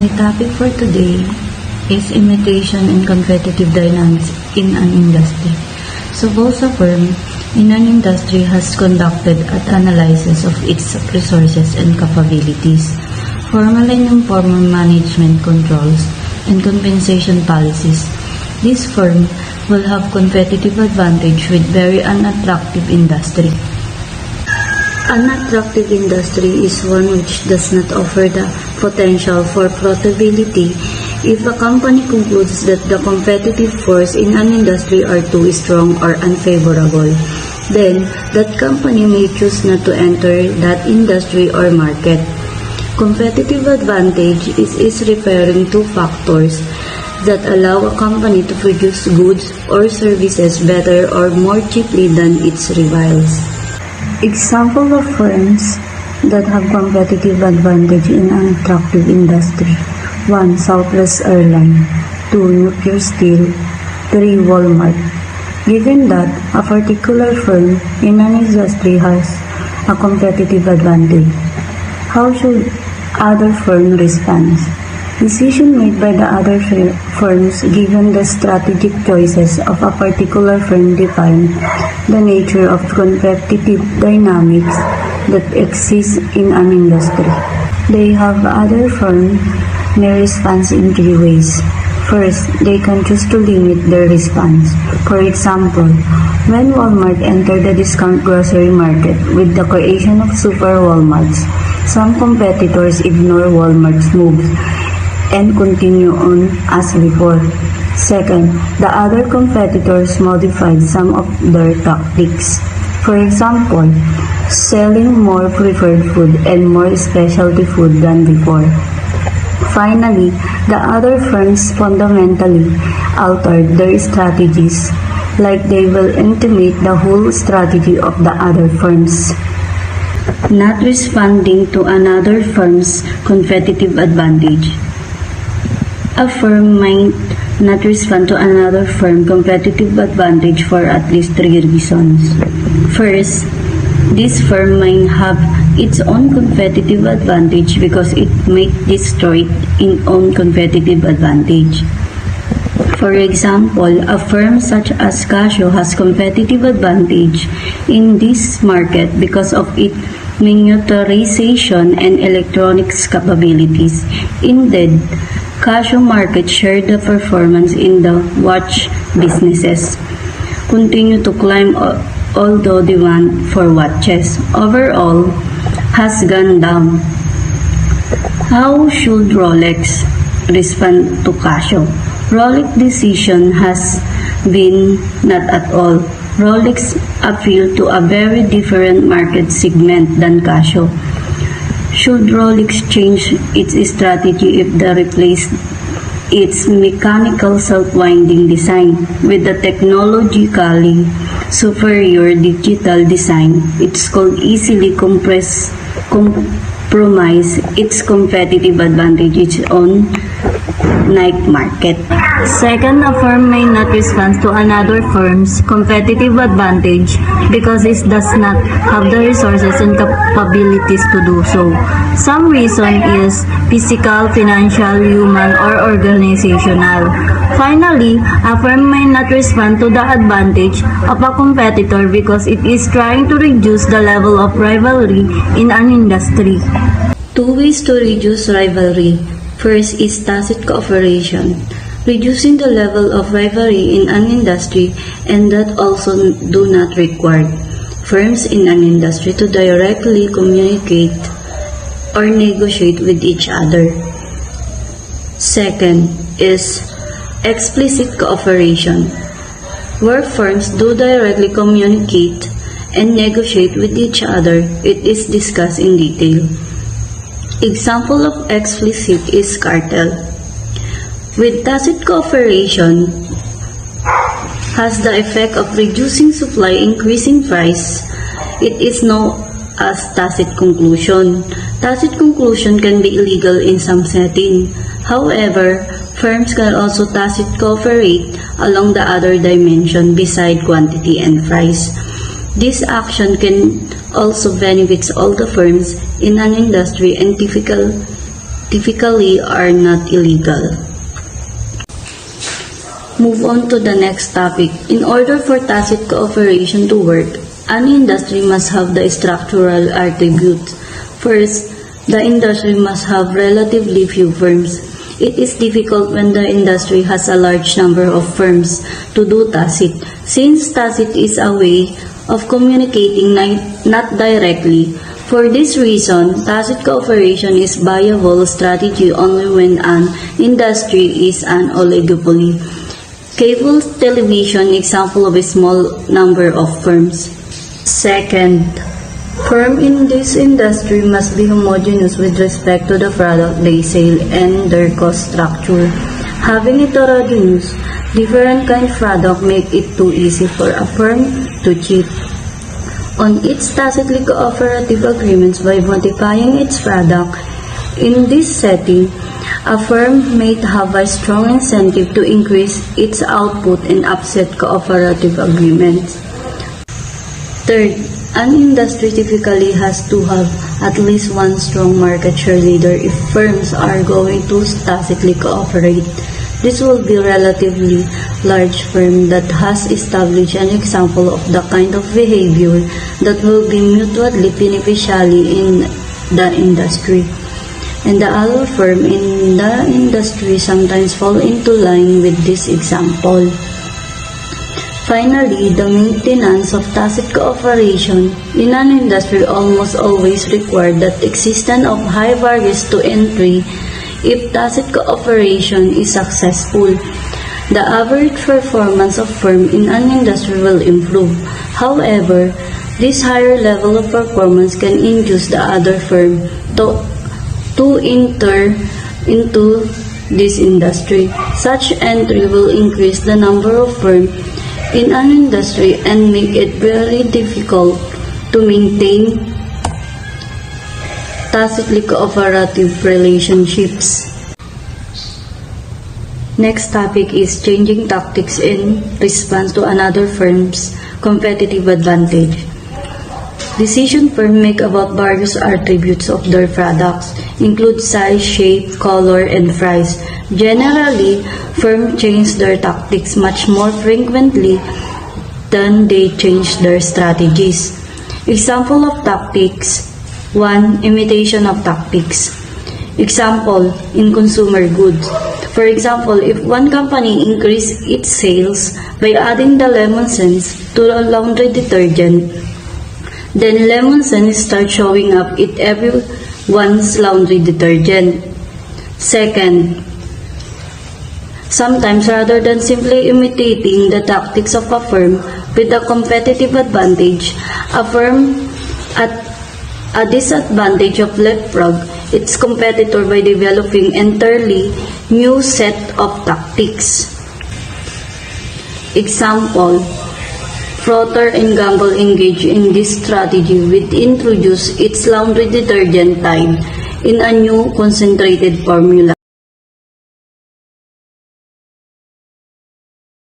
The topic for today is imitation and competitive dynamics in an industry. Suppose a firm in an industry has conducted an analysis of its resources and capabilities, formal and informal management controls, and compensation policies. This firm will have competitive advantage with very unattractive industry. Unattractive industry is one which does not offer the potential for profitability. If a company concludes that the competitive force in an industry are too strong or unfavorable, then that company may choose not to enter that industry or market. Competitive advantage is referring to factors that allow a company to produce goods or services better or more cheaply than its rivals. Example of firms that have competitive advantage in an attractive industry. 1. Southwest Airlines. 2. Nuclear Steel. 3. Walmart. Given that a particular firm in an industry has a competitive advantage, how should other firms respond? Decision made by the other firms given the strategic choices of a particular firm define the nature of competitive dynamics that exist in an industry. They have other firms may respond in three ways. First, they can choose to limit their response. For example, when Walmart entered the discount grocery market with the creation of super Walmarts, some competitors ignore Walmart's moves and continue on as before. Second, the other competitors modified some of their tactics. For example, selling more preferred food and more specialty food than before. Finally, the other firms fundamentally altered their strategies, like they will intimate the whole strategy of the other firms. Not responding to another firm's competitive advantage. A firm might not respond to another firm's competitive advantage for at least three reasons. First, this firm might have its own competitive advantage because it might destroy its own competitive advantage. For example, a firm such as Casio has competitive advantage in this market because of its miniaturization and electronics capabilities. Indeed, Casio market share the performance in the watch businesses continue to climb, although demand for watches overall has gone down. How should Rolex respond to Casio? Rolex decision has been not at all. Rolex appeal to a very different market segment than Casio. Should Rolex change its strategy if they replace its mechanical self-winding design with the technologically superior digital design? It's called easily compromise its competitive advantage on night market. Second, a firm may not respond to another firm's competitive advantage because it does not have the resources and capabilities to do so. Some reason is physical, financial, human, or organizational. Finally, a firm may not respond to the advantage of a competitor because it is trying to reduce the level of rivalry in an industry. Two ways to reduce rivalry. First is tacit cooperation, reducing the level of rivalry in an industry, and that also do not require firms in an industry to directly communicate or negotiate with each other. Second is explicit cooperation, where firms do directly communicate and negotiate with each other. It is discussed in detail. Example of explicit is cartel. With tacit cooperation has the effect of reducing supply, increasing price. It is known as tacit conclusion. Tacit conclusion can be illegal in some setting. However, firms can also tacit cooperate along the other dimension beside quantity and price. This action can also benefits all the firms in an industry and typically are not illegal. Move on to the next topic. In order for tacit cooperation to work, an industry must have the structural attributes. First, the industry must have relatively few firms. It is difficult when the industry has a large number of firms to do tacit, since tacit is a way of communicating not directly. For this reason, tacit cooperation is viable strategy only when an industry is an oligopoly. Cable television example of a small number of firms. Second, firms in this industry must be homogeneous with respect to the product they sell and their cost structure. Having heterogeneous, different kind of product make it too easy for a firm to cheat on its tacitly cooperative agreements by modifying its product. In this setting, a firm may have a strong incentive to increase its output and upset cooperative agreements. Third, an industry typically has to have at least one strong market share leader if firms are going to tacitly cooperate. This will be a relatively large firm that has established an example of the kind of behavior that will be mutually beneficial in the industry. And the other firm in the industry sometimes fall into line with this example. Finally, the maintenance of tacit cooperation in an industry almost always requires the existence of high barriers to entry. If tacit cooperation is successful, the average performance of firm in an industry will improve. However, this higher level of performance can induce the other firm to enter into this industry. Such entry will increase the number of firms in an industry and make it very difficult to maintain tacitly cooperative relationships. Next topic is changing tactics in response to another firm's competitive advantage. Decision firms make about various attributes of their products, include size, shape, color, and price. Generally, firms change their tactics much more frequently than they change their strategies. Example of tactics. 1. Imitation of tactics. Example, in consumer goods. For example, if one company increases its sales by adding the lemon scents to a laundry detergent, then lemon scents start showing up in everyone's laundry detergent. Second, sometimes rather than simply imitating the tactics of a firm with a competitive advantage, a firm at a disadvantage of leapfrog its competitor by developing entirely new set of tactics. Example, Procter & Gamble engaged in this strategy with introduce its laundry detergent Tide in a new concentrated formula.